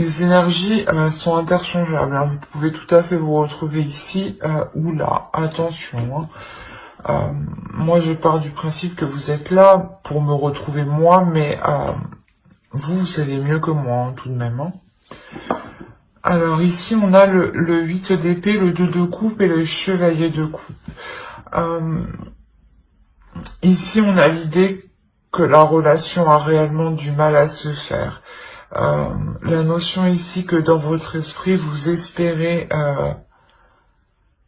Les énergies sont interchangeables, hein. Vous pouvez tout à fait vous retrouver ici ou là. Attention, hein. Moi, je pars du principe que vous êtes là pour me retrouver moi, mais vous savez mieux que moi, hein, tout de même. Hein. Alors ici, on a le 8 d'épée, le 2 de coupe et le chevalier de coupe. Ici, on a l'idée que la relation a réellement du mal à se faire. La notion ici que dans votre esprit, vous espérez...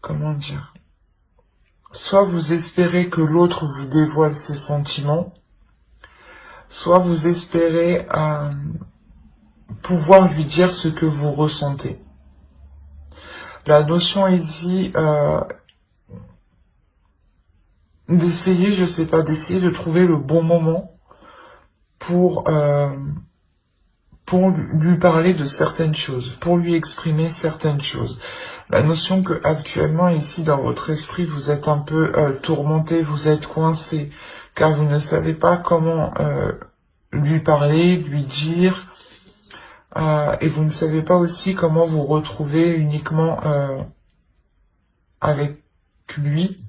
comment dire, soit vous espérez que l'autre vous dévoile ses sentiments, soit vous espérez pouvoir lui dire ce que vous ressentez. La notion ici d'essayer, je sais pas, d'essayer de trouver le bon moment pour lui parler de certaines choses, pour lui exprimer certaines choses. La notion que actuellement ici dans votre esprit vous êtes un peu tourmenté, vous êtes coincé, car vous ne savez pas comment lui parler, lui dire, et vous ne savez pas aussi comment vous retrouver uniquement avec lui,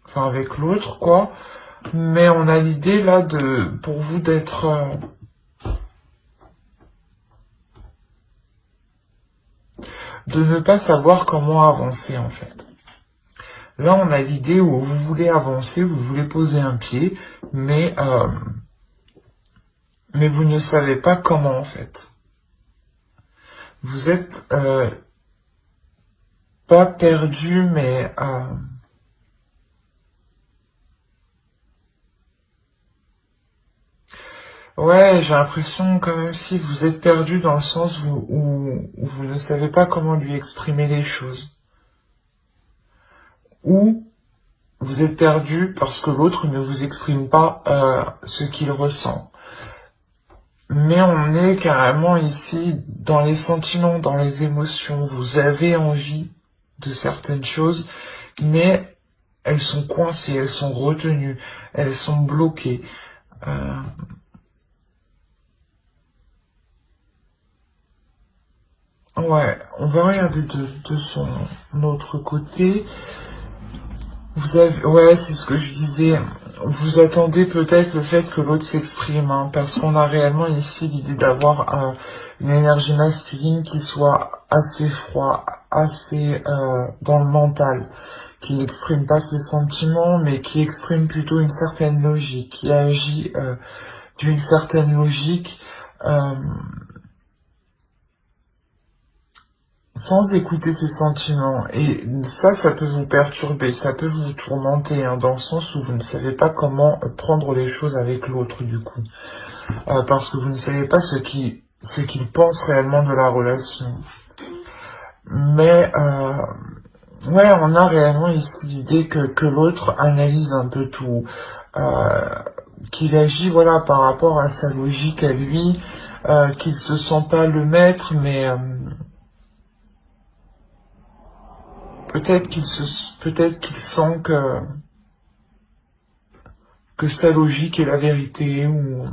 enfin avec l'autre quoi. Mais on a l'idée là pour vous d'être de ne pas savoir comment avancer en fait. Là, on a l'idée où vous voulez avancer, vous voulez poser un pied, mais vous ne savez pas comment en fait. Vous êtes pas perdu, mais ouais, j'ai l'impression quand même si vous êtes perdu dans le sens où vous ne savez pas comment lui exprimer les choses. Ou vous êtes perdu parce que l'autre ne vous exprime pas ce qu'il ressent. Mais on est carrément ici dans les sentiments, dans les émotions. Vous avez envie de certaines choses, mais elles sont coincées, elles sont retenues, elles sont bloquées. Ouais, on va regarder de son autre côté. Vous avez, ouais, c'est ce que je disais. Vous attendez peut-être le fait que l'autre s'exprime, hein, parce qu'on a réellement ici l'idée d'avoir une énergie masculine qui soit assez froid, assez dans le mental, qui n'exprime pas ses sentiments, mais qui exprime plutôt une certaine logique, qui agit d'une certaine logique. Euh, Sans écouter ses sentiments. Et ça peut vous perturber, ça peut vous tourmenter, hein, dans le sens où vous ne savez pas comment prendre les choses avec l'autre, du coup. Parce que vous ne savez pas ce qu'il pense réellement de la relation. Mais, ouais, on a réellement ici l'idée que l'autre analyse un peu tout. Qu'il agit, voilà, par rapport à sa logique à lui, qu'il se sent pas le maître, mais... peut-être qu'il sent que sa logique est la vérité ou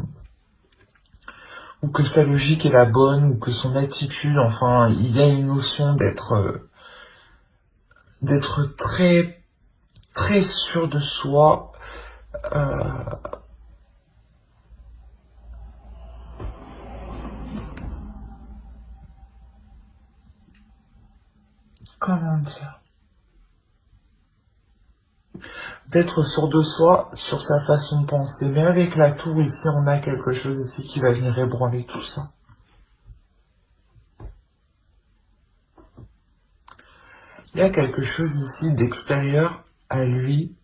que sa logique est la bonne ou que son attitude, enfin, il y a une notion d'être très très sûr de soi. Euh, comment dire? D'être sûr de soi sur sa façon de penser. Mais avec la tour ici, on a quelque chose ici qui va venir ébranler tout ça. Il y a quelque chose ici d'extérieur à lui,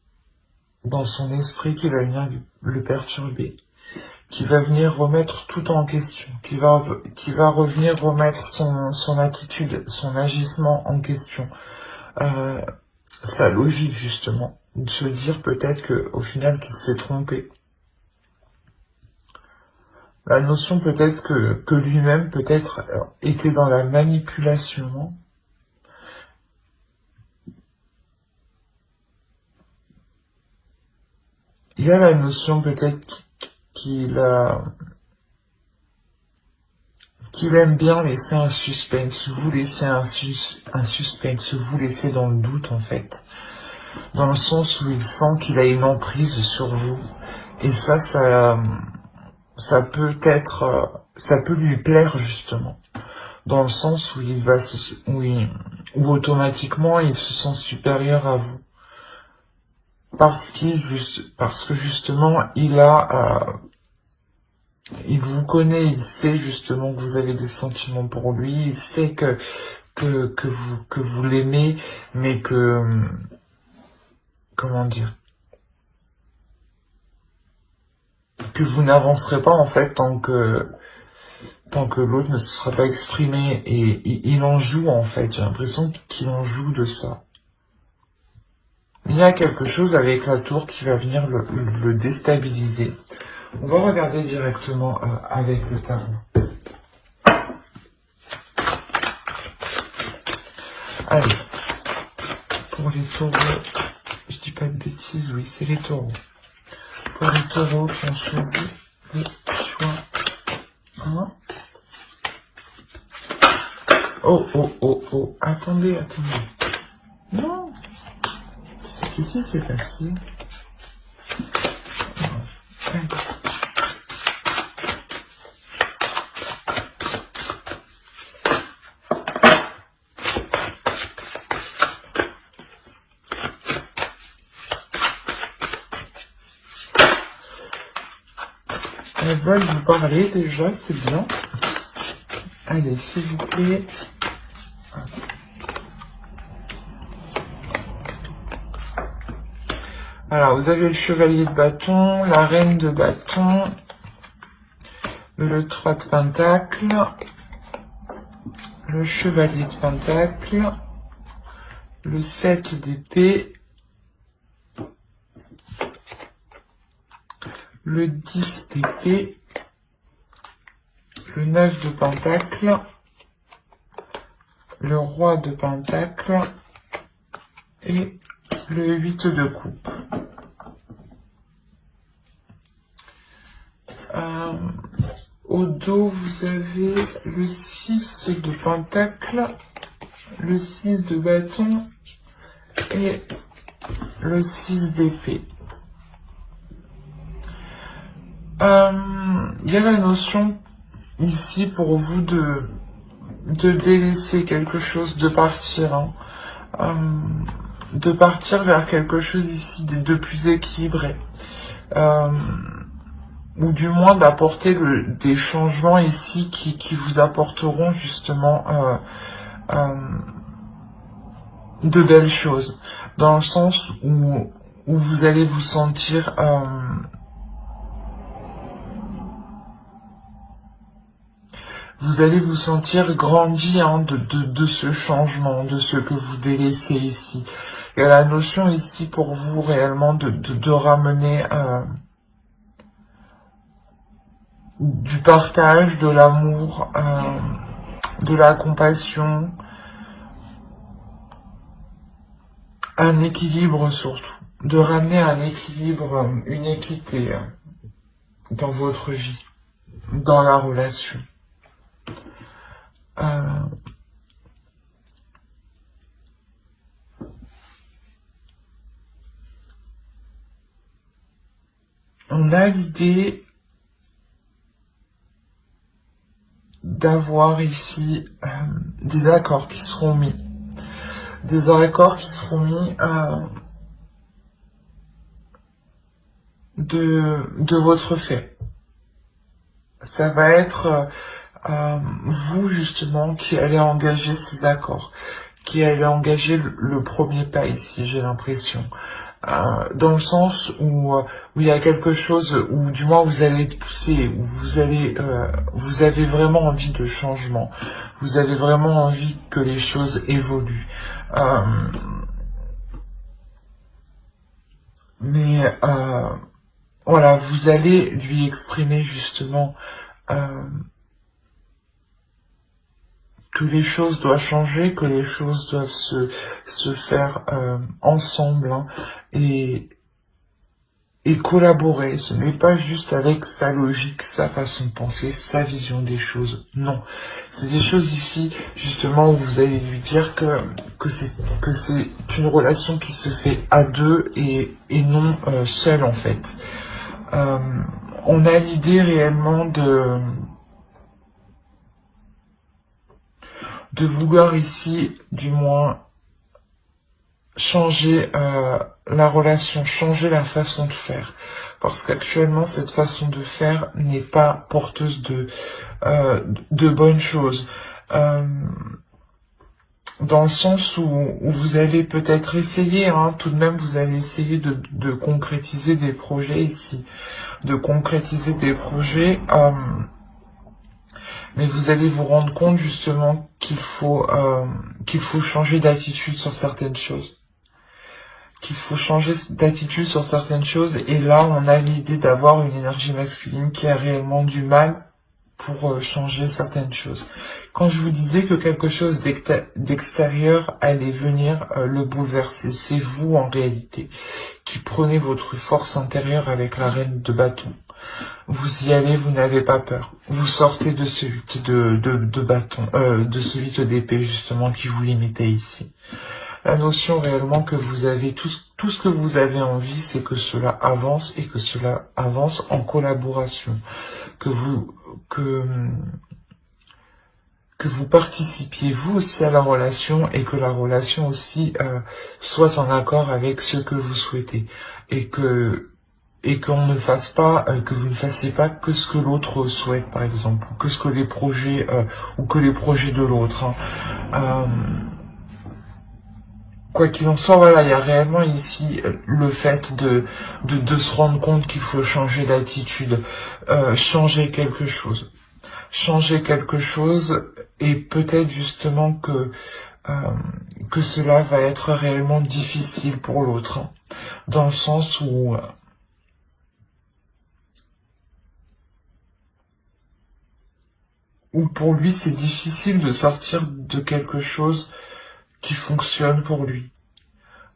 dans son esprit, qui va venir le perturber, qui va venir remettre tout en question, qui va revenir remettre son attitude, son agissement en question, euh, sa logique justement, de se dire peut-être que au final qu'il s'est trompé. La notion peut-être que lui-même peut-être était dans la manipulation. Il y a la notion peut-être qu'il a qu'il aime bien laisser un suspense, vous laisser un suspense, vous laisser dans le doute en fait, dans le sens où il sent qu'il a une emprise sur vous, et ça peut être, ça peut lui plaire justement, dans le sens où il va où automatiquement il se sent supérieur à vous, parce que justement il vous connaît, il sait justement que vous avez des sentiments pour lui, il sait que vous l'aimez, mais comment dire, que vous n'avancerez pas en fait tant que l'autre ne se sera pas exprimé, et il en joue en fait, j'ai l'impression qu'il en joue de ça. Il y a quelque chose avec la tour qui va venir le déstabiliser. On va regarder directement avec le tarot. Allez, pour les taureaux, je dis pas de bêtises, oui, c'est les taureaux. Pour les taureaux qui ont choisi le choix 1. Oh, attendez. Non, qu'est-ce qui s'est passé? Elles veulent vous parler déjà, c'est bien. Allez, s'il vous plaît. Alors, vous avez le chevalier de bâton, la reine de bâton, le 3 de pentacle, le chevalier de pentacle, le 7 d'épée, le 10 d'épée, le 9 de pentacle, le roi de pentacle et le 8 de coupe. Au dos, vous avez le 6 de pentacle, le 6 de bâton et le 6 d'épée. Il y a la notion ici pour vous de délaisser quelque chose, de partir, de partir vers quelque chose ici de plus équilibré, ou du moins d'apporter des changements ici qui vous apporteront justement de belles choses, dans le sens où vous allez vous sentir grandi de ce changement, de ce que vous délaissez ici. Il y a la notion ici pour vous réellement de ramener du partage, de l'amour, de la compassion, un équilibre surtout, de ramener un équilibre, une équité dans votre vie, dans la relation. On a l'idée d'avoir ici des accords qui seront mis. Des accords qui seront mis de votre fait. Ça va être vous justement qui allez engager ces accords, qui allez engager le premier pas ici, j'ai l'impression. Dans le sens où il y a quelque chose, où du moins vous allez être poussé, où vous avez vraiment envie de changement, vous avez vraiment envie que les choses évoluent. Mais voilà, vous allez lui exprimer justement que les choses doivent changer, que les choses doivent se faire ensemble, et et collaborer. Ce n'est pas juste avec sa logique, sa façon de penser, sa vision des choses. Non. C'est des choses ici, justement, où vous allez lui dire que c'est une relation qui se fait à deux et non seule, en fait. On a l'idée réellement de vouloir ici, du moins, changer la relation, changer la façon de faire. Parce qu'actuellement, cette façon de faire n'est pas porteuse de bonnes choses. Dans le sens où vous allez peut-être essayer, hein, tout de même, vous allez essayer de concrétiser des projets ici. De concrétiser des projets, mais vous allez vous rendre compte justement qu'il faut changer d'attitude sur certaines choses. Qu'il faut changer d'attitude sur certaines choses, et là on a l'idée d'avoir une énergie masculine qui a réellement du mal pour changer certaines choses. Quand je vous disais que quelque chose d'extérieur allait venir le bouleverser, c'est vous en réalité qui prenez votre force intérieure avec la reine de bâton. Vous y allez, vous n'avez pas peur. Vous sortez de ce lutte de bâton, de ce lutte d'épée justement qui vous limitait ici. La notion réellement que vous avez, tout ce que vous avez envie, c'est que cela avance et que cela avance en collaboration. Que vous participiez vous aussi à la relation et que la relation aussi soit en accord avec ce que vous souhaitez. Et qu'on ne fasse pas, que vous ne fassiez pas que ce que l'autre souhaite, par exemple, ou que ce que les projets, ou que les projets de l'autre. Hein. Quoi qu'il en soit, voilà, il y a réellement ici le fait de se rendre compte qu'il faut changer d'attitude, changer quelque chose. Changer quelque chose, et peut-être justement que cela va être réellement difficile pour l'autre. Hein, dans le sens où pour lui c'est difficile de sortir de quelque chose qui fonctionne pour lui,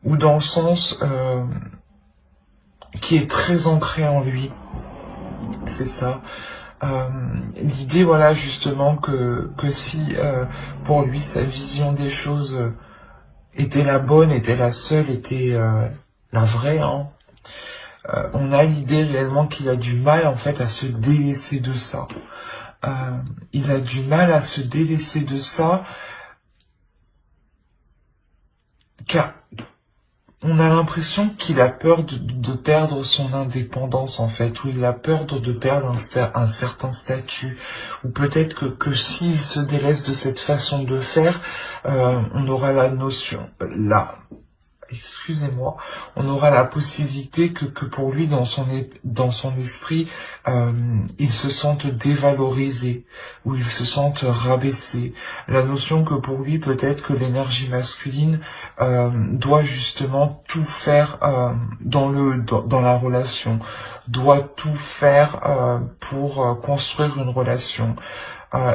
ou dans le sens qui est très ancré en lui. C'est ça. L'idée, voilà, justement, que si pour lui sa vision des choses était la bonne, était la seule, était la vraie, hein, on a l'idée réellement qu'il a du mal en fait à se délaisser de ça. Il a du mal à se délaisser de ça, car on a l'impression qu'il a peur de perdre son indépendance, en fait, ou il a peur de perdre un certain statut, ou peut-être que s'il se délaisse de cette façon de faire, on aura la notion, excusez-moi, on aura la possibilité que pour lui, dans son esprit, il se sente dévalorisé, ou il se sente rabaissé. La notion que pour lui, peut-être que l'énergie masculine doit justement tout faire dans la relation, doit tout faire pour construire une relation.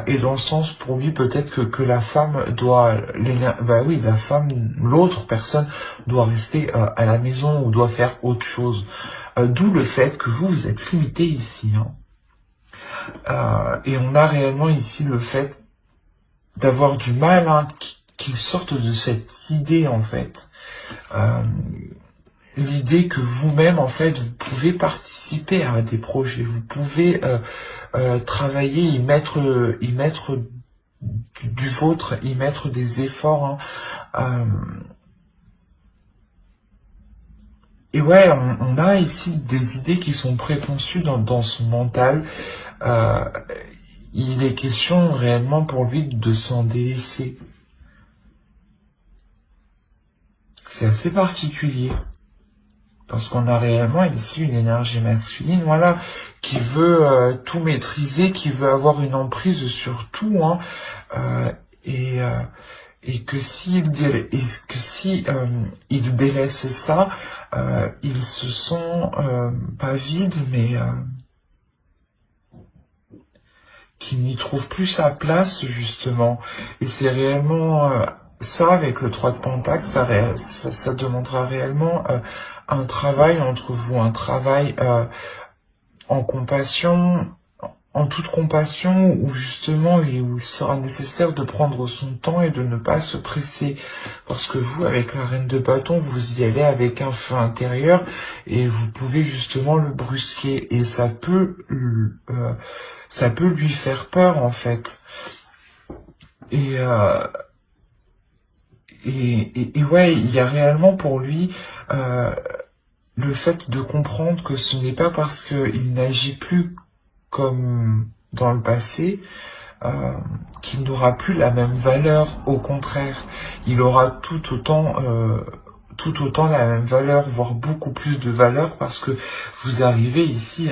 Et dans le sens, pour lui, peut-être que la femme doit, la femme, l'autre personne doit rester à la maison ou doit faire autre chose. D'où le fait que vous êtes limité ici. Hein. Et on a réellement ici le fait d'avoir du mal, hein, qu'il sorte de cette idée, en fait. L'idée que vous-même, en fait, vous pouvez participer à des projets, vous pouvez travailler, y mettre du vôtre, y mettre des efforts. Hein. Et ouais, on a ici des idées qui sont préconçues dans son mental. Il est question réellement pour lui de s'en délaisser. C'est assez particulier. Parce qu'on a réellement ici une énergie masculine, voilà, qui veut tout maîtriser, qui veut avoir une emprise sur tout, hein, et que s'il il délaisse ça, il se sent pas vide, mais qu'il n'y trouve plus sa place justement. Et c'est réellement ça, avec le 3 de Pentacle, ça demandera réellement un travail entre vous, un travail en compassion, en toute compassion, où justement où il sera nécessaire de prendre son temps et de ne pas se presser. Parce que vous, avec la reine de bâton, vous y allez avec un feu intérieur et vous pouvez justement le brusquer. Et ça peut lui faire peur, en fait. Et, et ouais, il y a réellement pour lui le fait de comprendre que ce n'est pas parce qu'il n'agit plus comme dans le passé qu'il n'aura plus la même valeur. Au contraire, il aura tout autant la même valeur, voire beaucoup plus de valeur, parce que vous arrivez ici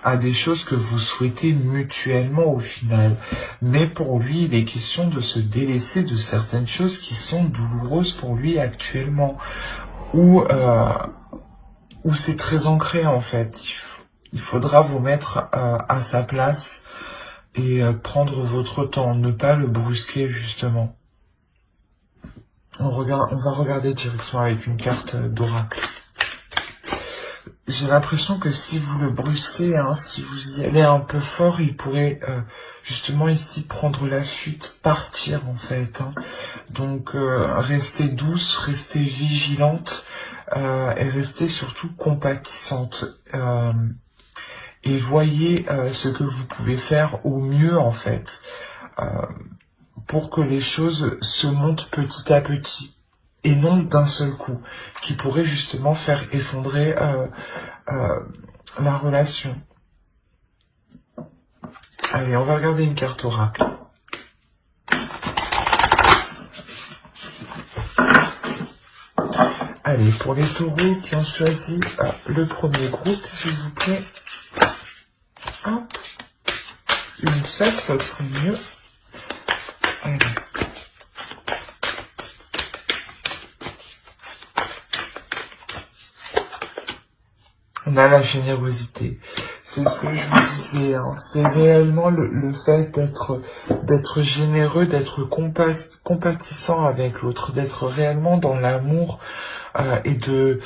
à des choses que vous souhaitez mutuellement au final. Mais pour lui, il est question de se délaisser de certaines choses qui sont douloureuses pour lui actuellement, où c'est très ancré en fait. Il faudra vous mettre à sa place et prendre votre temps, ne pas le brusquer justement. On va regarder directement avec une carte d'oracle. J'ai l'impression que si vous le brusquez, si vous y allez un peu fort, il pourrait justement ici prendre la fuite, partir en fait. Donc restez douce, restez vigilante et restez surtout compatissante. Et voyez ce que vous pouvez faire au mieux en fait pour que les choses se montent petit à petit et non d'un seul coup, qui pourrait justement faire effondrer la relation. Allez, on va regarder une carte oracle. Allez, pour les taureaux qui ont choisi le premier groupe, s'il vous plaît. Hop. Une seule, ça serait mieux. Allez. On a la générosité. C'est ce que je vous disais. C'est réellement le fait d'être généreux, d'être compatissant avec l'autre, d'être réellement dans l'amour et de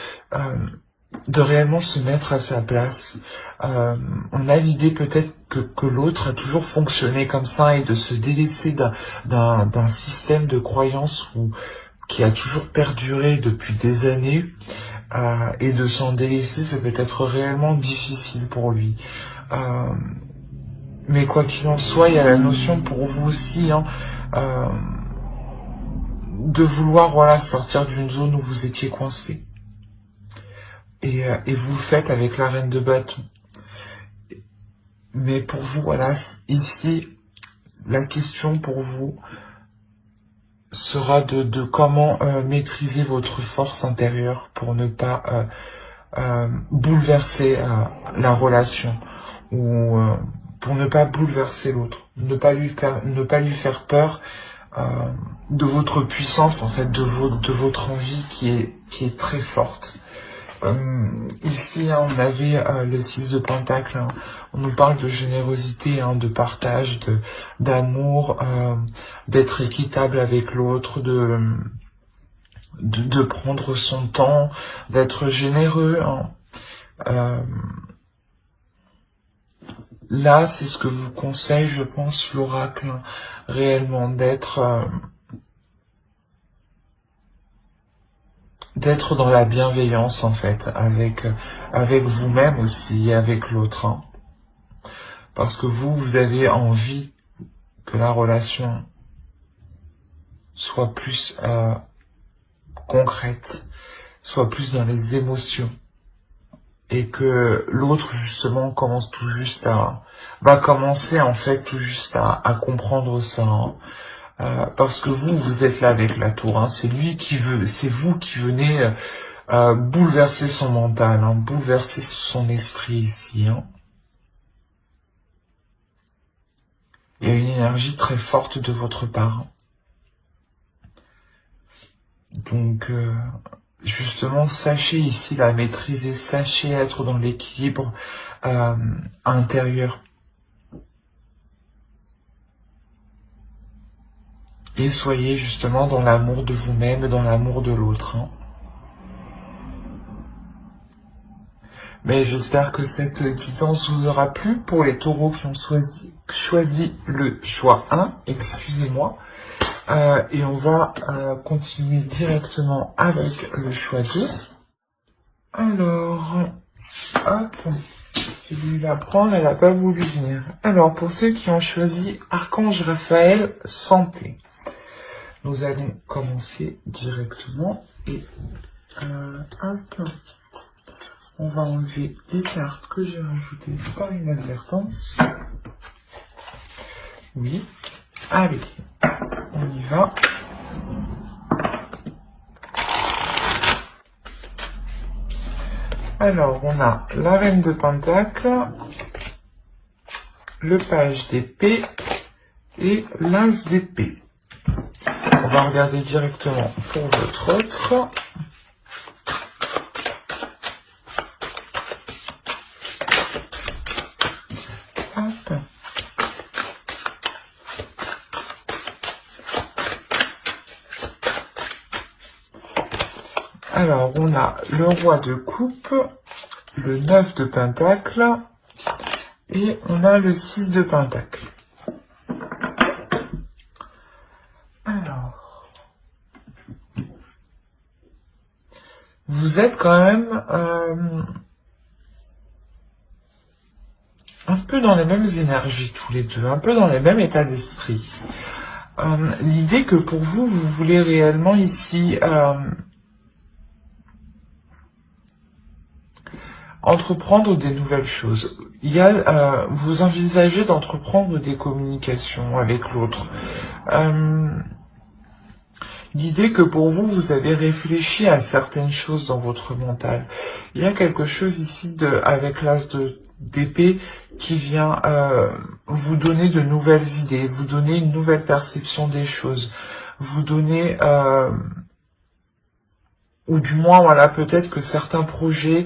réellement se mettre à sa place. On a l'idée peut-être que l'autre a toujours fonctionné comme ça et de se délaisser d'un système de croyance qui a toujours perduré depuis des années. Et de s'en délaisser, ça peut être réellement difficile pour lui. Mais quoi qu'il en soit, il y a la notion pour vous aussi de vouloir sortir d'une zone où vous étiez coincé. Et vous le faites avec la reine de bâton. Mais pour vous, ici, la question pour vous sera de comment maîtriser votre force intérieure pour ne pas bouleverser la relation ou pour ne pas bouleverser l'autre, ne pas lui faire peur de votre puissance en fait, de votre envie qui est très forte. Ici, on avait le 6 de Pentacle. On nous parle de générosité, de partage, d'amour, d'être équitable avec l'autre, de prendre son temps, d'être généreux. Là, c'est ce que vous conseille, je pense, l'oracle, réellement, d'être dans la bienveillance, en fait, avec vous-même aussi, avec l'autre. Parce que vous avez envie que la relation soit plus concrète, soit plus dans les émotions. Et que l'autre, justement, va commencer, en fait, tout juste à comprendre ça. Parce que vous êtes là avec la tour, c'est vous qui venez bouleverser son mental, bouleverser son esprit ici. Il y a une énergie très forte de votre part. Donc, justement, sachez ici la maîtriser, sachez être dans l'équilibre intérieur. Et soyez justement dans l'amour de vous-même, dans l'amour de l'autre. Hein. Mais j'espère que cette guidance vous aura plu pour les taureaux qui ont choisi le choix 1, excusez-moi. Et on va continuer directement avec le choix 2. Alors, hop, j'ai voulu la prendre, elle n'a pas voulu venir. Alors, pour ceux qui ont choisi Archange Raphaël, santé. Nous allons commencer directement et hop, on va enlever les cartes que j'ai rajoutées par inadvertance. Oui, allez, on y va. Alors, on a la reine de Pentacle, le page d'épée et l'as d'épée. On va regarder directement pour votre autre. Hop. Alors, on a le roi de coupe, le 9 de pentacle et on a le 6 de pentacle. Alors, vous êtes quand même un peu dans les mêmes énergies tous les deux, un peu dans les mêmes états d'esprit. L'idée que pour vous, vous voulez réellement ici entreprendre des nouvelles choses. Il y a, vous envisagez d'entreprendre des communications avec l'autre. L'idée que pour vous, vous avez réfléchi à certaines choses dans votre mental. Il y a quelque chose ici avec l'as d'épée qui vient vous donner de nouvelles idées, vous donner une nouvelle perception des choses, vous donner... ou du moins, voilà, peut-être que certains projets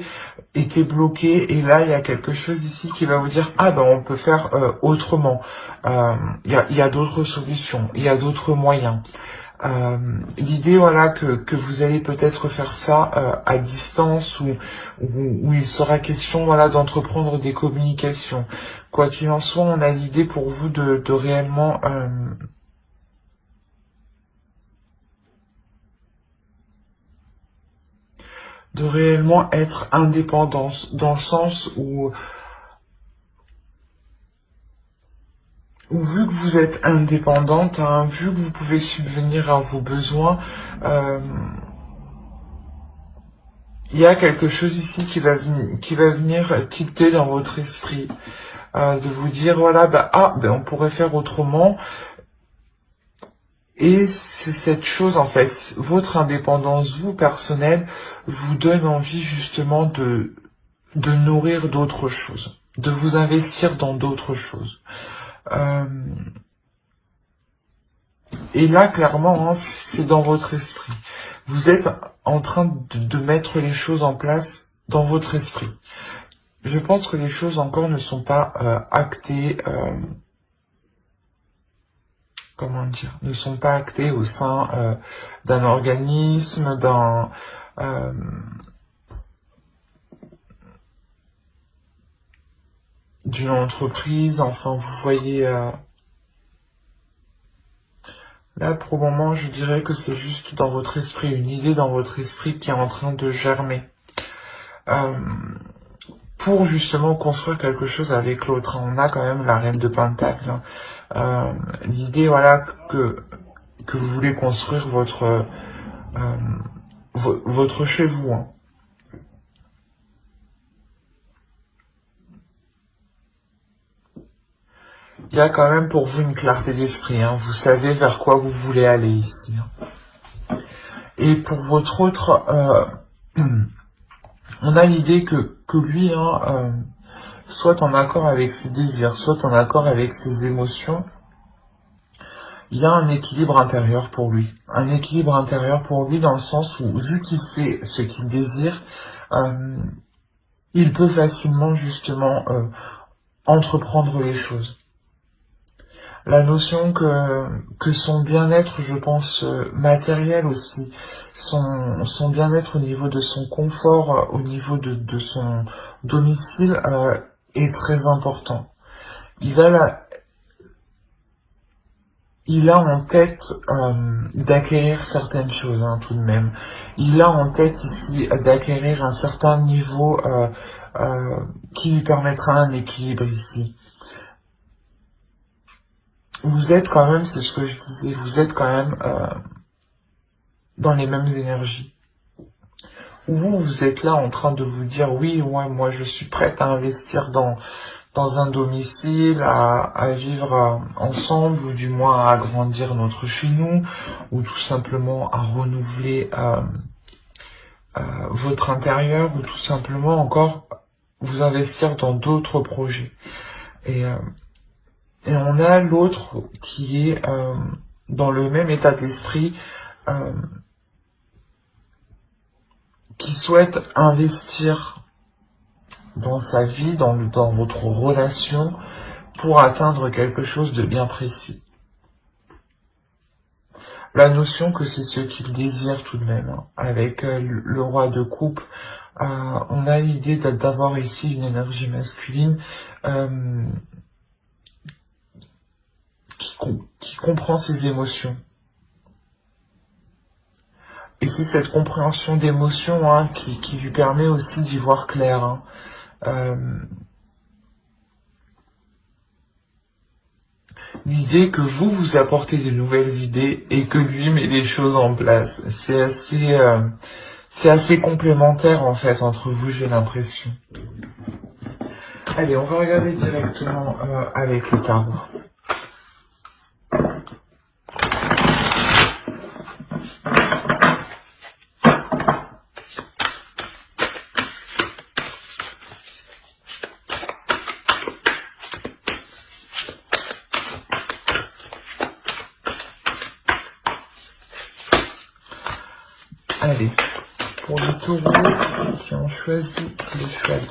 étaient bloqués et là, il y a quelque chose ici qui va vous dire « Ah ben, on peut faire autrement. Il y a d'autres solutions, il y a d'autres moyens. » L'idée, voilà, que vous allez peut-être faire ça à distance ou il sera question, voilà, d'entreprendre des communications. Quoi qu'il en soit, on a l'idée pour vous de réellement... de réellement être indépendant, dans le sens où vu que vous êtes indépendante, hein, vu que vous pouvez subvenir à vos besoins, il y a quelque chose ici qui va venir tilter dans votre esprit, de vous dire voilà, on pourrait faire autrement. Et c'est cette chose, en fait, votre indépendance, vous, personnelle, vous donne envie justement de nourrir d'autres choses, de vous investir dans d'autres choses. Et là, clairement, hein, c'est dans votre esprit. Vous êtes en train de mettre les choses en place dans votre esprit. Je pense que les choses encore ne sont pas actées... comment dire, ne sont pas actés au sein d'un organisme, d'une entreprise, enfin vous voyez, là pour le moment je dirais que c'est juste dans votre esprit, une idée dans votre esprit qui est en train de germer. Pour justement construire quelque chose avec l'autre, on a quand même la reine de Pentacle, hein. L'idée, voilà, que vous voulez construire votre chez vous. Hein. Il y a quand même pour vous une clarté d'esprit. Hein. Vous savez vers quoi vous voulez aller ici. Hein. Et pour votre autre, on a l'idée que lui, hein, soit en accord avec ses désirs, soit en accord avec ses émotions, il y a un équilibre intérieur pour lui. Un équilibre intérieur pour lui dans le sens où, vu qu'il sait ce qu'il désire, il peut facilement justement entreprendre les choses. La notion que son bien-être, je pense, matériel aussi, son bien-être au niveau de son confort, au niveau de son domicile, est très important. Il a il a en tête d'acquérir certaines choses, hein, tout de même. Il a en tête ici d'acquérir un certain niveau qui lui permettra un équilibre ici. Vous êtes quand même, c'est ce que je disais, vous êtes quand même dans les mêmes énergies. Vous êtes là en train de vous dire, oui, ouais, moi je suis prête à investir dans un domicile, à vivre ensemble, ou du moins à agrandir notre chez nous, ou tout simplement à renouveler votre intérieur, ou tout simplement encore vous investir dans d'autres projets. Et on a l'autre qui est dans le même état d'esprit, qui souhaite investir dans sa vie, dans votre relation, pour atteindre quelque chose de bien précis. La notion que c'est ce qu'il désire tout de même, hein. Avec le roi de coupe, on a l'idée d'avoir ici une énergie masculine qui comprend ses émotions. Et c'est cette compréhension d'émotions, hein, qui lui permet aussi d'y voir clair, hein. L'idée que vous apportez de nouvelles idées et que lui met des choses en place. C'est assez complémentaire en fait entre vous, j'ai l'impression. Allez, on va regarder directement avec le tarot. Allez, pour les taureaux qui ont choisi le choix de...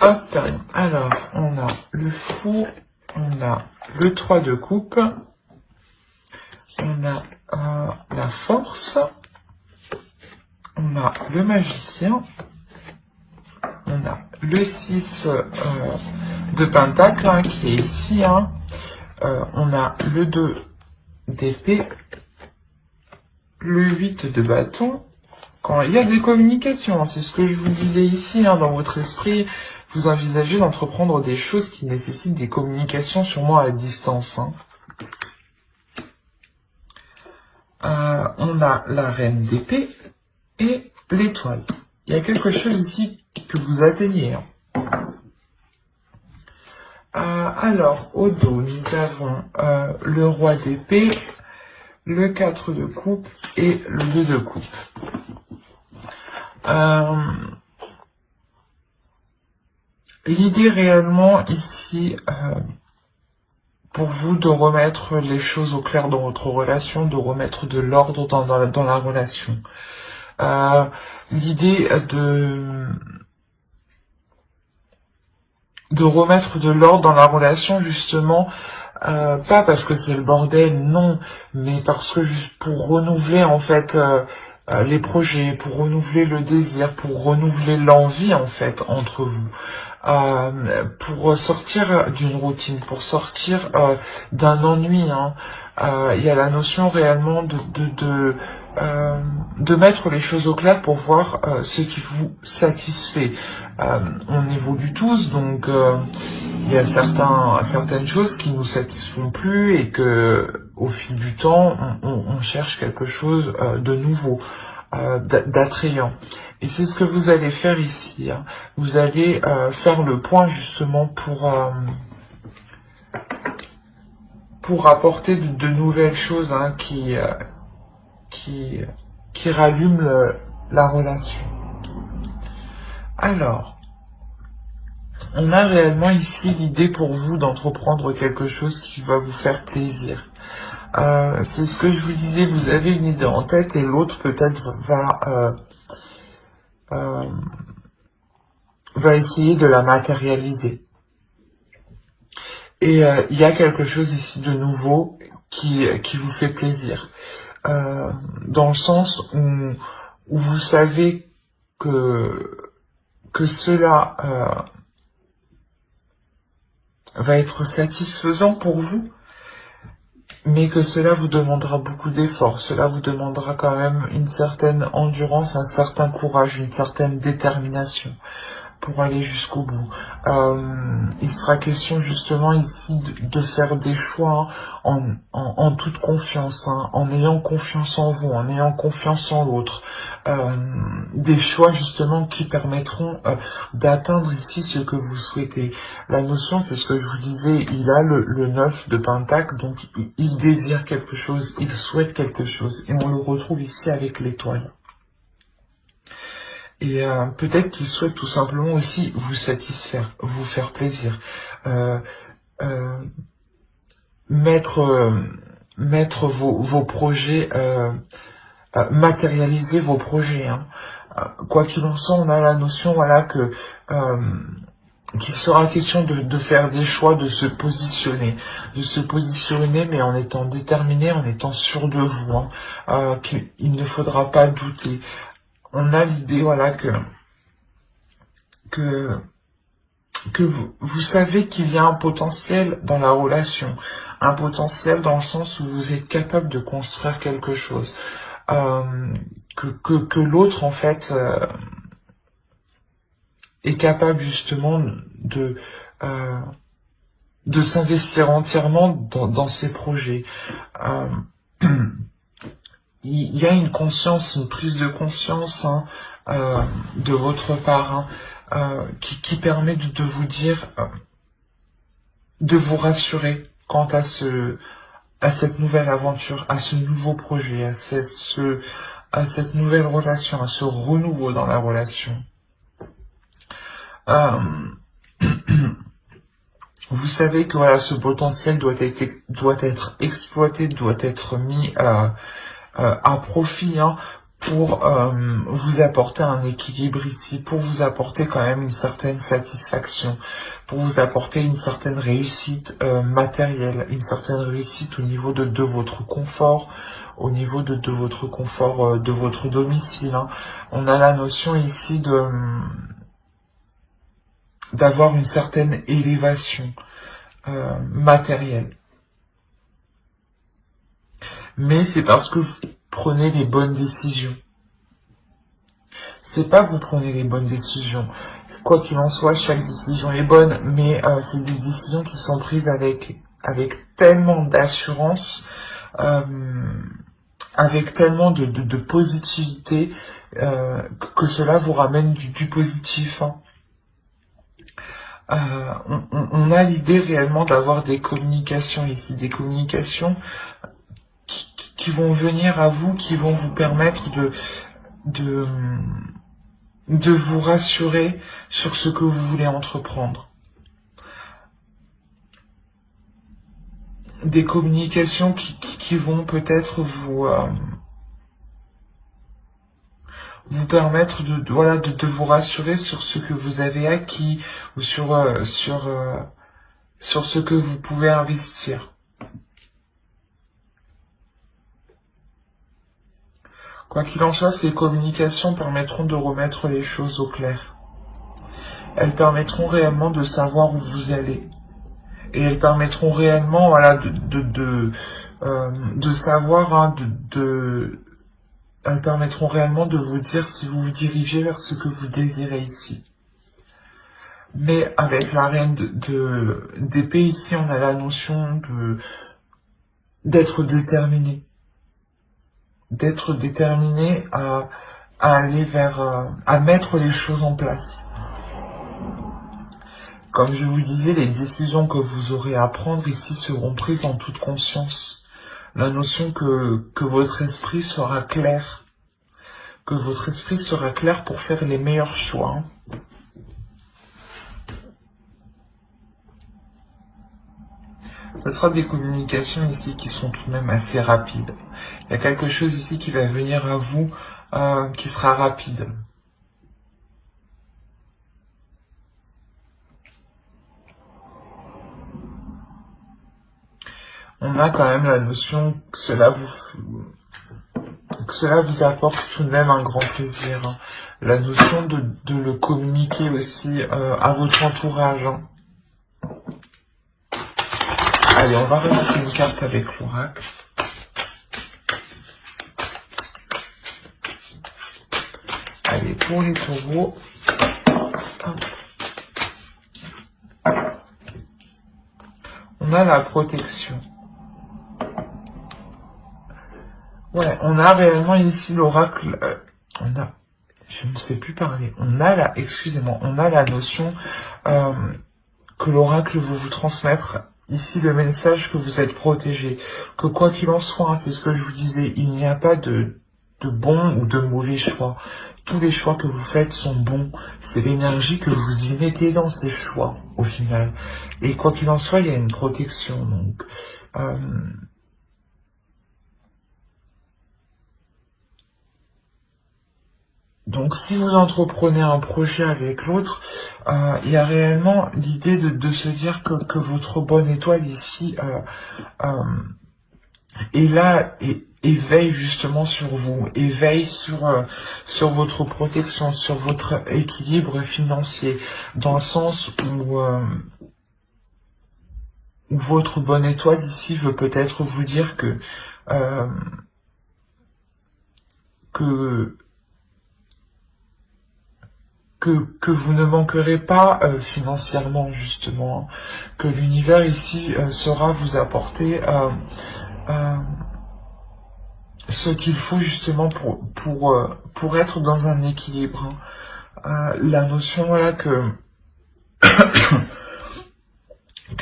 Hop, alors, on a le fou, on a le 3 de coupe, on a la force, on a le magicien, on a le 6 de pentacle, hein, qui est ici, hein. On a le 2 d'épée, le 8 de bâton. Quand il y a des communications, hein, c'est ce que je vous disais ici, hein, dans votre esprit, vous envisagez d'entreprendre des choses qui nécessitent des communications sûrement à distance, hein. On a la reine d'épée et l'étoile. Il y a quelque chose ici que vous atteignez, hein. Alors, au dos, nous avons le roi d'épée, le 4 de coupe et le 2 de coupe. L'idée réellement ici, pour vous, de remettre les choses au clair dans votre relation, de remettre de l'ordre dans la relation. L'idée de remettre de l'ordre dans la relation, justement, pas parce que c'est le bordel, non, mais parce que juste pour renouveler en fait les projets, pour renouveler le désir, pour renouveler l'envie en fait entre vous, pour sortir d'une routine, pour sortir d'un ennui, hein. Il y a la notion réellement de mettre les choses au clair pour voir ce qui vous satisfait. On évolue tous, donc il y a certaines choses qui nous satisfont plus et que au fil du temps, on cherche quelque chose de nouveau, d'attrayant. Et c'est ce que vous allez faire ici, hein. Vous allez faire le point justement pour apporter de nouvelles choses, hein, qui rallument la relation. Alors, On a réellement ici l'idée pour vous d'entreprendre quelque chose qui va vous faire plaisir. C'est ce que je vous disais, vous avez une idée en tête et l'autre peut-être va essayer de la matérialiser. Et il y a quelque chose ici de nouveau qui vous fait plaisir. Dans le sens où vous savez que cela va être satisfaisant pour vous, mais que cela vous demandera beaucoup d'efforts, cela vous demandera quand même une certaine endurance, un certain courage, une certaine détermination pour aller jusqu'au bout. Il sera question justement ici de faire des choix en toute confiance, hein, en ayant confiance en vous, en ayant confiance en l'autre. Des choix justement qui permettront d'atteindre ici ce que vous souhaitez. La notion, c'est ce que je vous disais, il a le 9 de Pentacle, donc il désire quelque chose, il souhaite quelque chose, et on le retrouve ici avec l'étoile. Et peut-être qu'il souhaite tout simplement aussi vous satisfaire, vous faire plaisir, mettre vos projets, matérialiser vos projets. Hein. Quoi qu'il en soit, on a la notion, voilà, qu'il sera question de faire des choix, de se positionner, mais en étant déterminé, en étant sûr de vous, hein, qu'il ne faudra pas douter. On a l'idée, voilà, que vous savez qu'il y a un potentiel dans la relation, un potentiel dans le sens où vous êtes capable de construire quelque chose, que l'autre en fait est capable justement de s'investir entièrement dans ses projets. Il y a une conscience, une prise de conscience, hein, de votre part, hein, qui permet de vous dire, de vous rassurer quant à cette nouvelle aventure, à ce nouveau projet, à cette nouvelle relation, à ce renouveau dans la relation. Vous savez que voilà, ce potentiel doit être exploité, doit être mis à profit, hein, pour vous apporter un équilibre ici, pour vous apporter quand même une certaine satisfaction, pour vous apporter une certaine réussite matérielle, une certaine réussite au niveau de votre confort, au niveau de votre confort, de votre domicile. Hein. On a la notion ici d'avoir une certaine élévation matérielle. Mais c'est parce que vous prenez les bonnes décisions. C'est pas que vous prenez les bonnes décisions. Quoi qu'il en soit, chaque décision est bonne, mais c'est des décisions qui sont prises avec tellement d'assurance, avec tellement de positivité, que cela vous ramène du positif. Hein. On a l'idée réellement d'avoir des communications ici, des communications qui vont venir à vous, qui vont vous permettre de vous rassurer sur ce que vous voulez entreprendre. Des communications qui vont peut-être vous permettre de vous rassurer sur ce que vous avez acquis ou sur ce que vous pouvez investir. Quoi qu'il en soit, ces communications permettront de remettre les choses au clair. Elles permettront réellement de savoir où vous allez. Et elles permettront réellement, voilà, de savoir, hein, elles permettront réellement de vous dire si vous vous dirigez vers ce que vous désirez ici. Mais avec la reine d'épée ici, on a la notion d'être déterminé. D'être déterminé à aller à mettre les choses en place. Comme je vous disais, les décisions que vous aurez à prendre ici seront prises en toute conscience. La notion que votre esprit sera clair. Que votre esprit sera clair pour faire les meilleurs choix. Ce sera des communications ici qui sont tout de même assez rapides. Il y a quelque chose ici qui va venir à vous, qui sera rapide. On a quand même la notion que cela vous apporte tout de même un grand plaisir. Hein. La notion de le communiquer aussi à votre entourage. Hein. Allez, on va rajouter une carte avec l'oracle. Allez, pour les taureaux. On a la protection. Ouais, on a réellement ici l'oracle, je ne sais plus parler, on a la notion que l'oracle veut vous transmettre ici le message que vous êtes protégé, que quoi qu'il en soit, hein, c'est ce que je vous disais, il n'y a pas de bons ou de mauvais choix. Tous les choix que vous faites sont bons, c'est l'énergie que vous y mettez dans ces choix, au final. Et quoi qu'il en soit, il y a une protection, donc... Donc si vous entreprenez un projet avec l'autre, il y a réellement l'idée de se dire que votre bonne étoile ici est là et veille justement sur vous, et veille sur votre protection, sur votre équilibre financier, dans le sens où votre bonne étoile ici veut peut-être vous dire que vous ne manquerez pas financièrement, justement, que l'univers ici saura vous apporter ce qu'il faut justement pour être dans un équilibre. Hein. La notion là que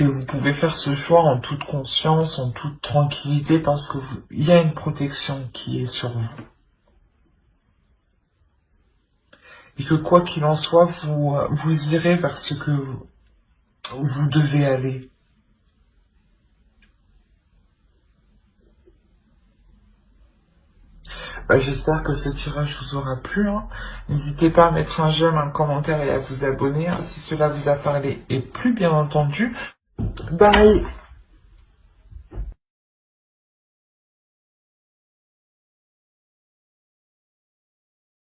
vous pouvez faire ce choix en toute conscience, en toute tranquillité, parce que il y a une protection qui est sur vous. Et que quoi qu'il en soit, vous irez vers ce que vous devez aller. J'espère que ce tirage vous aura plu. Hein. N'hésitez pas à mettre un j'aime, un commentaire et à vous abonner hein, si cela vous a parlé. Et plus bien entendu, bye.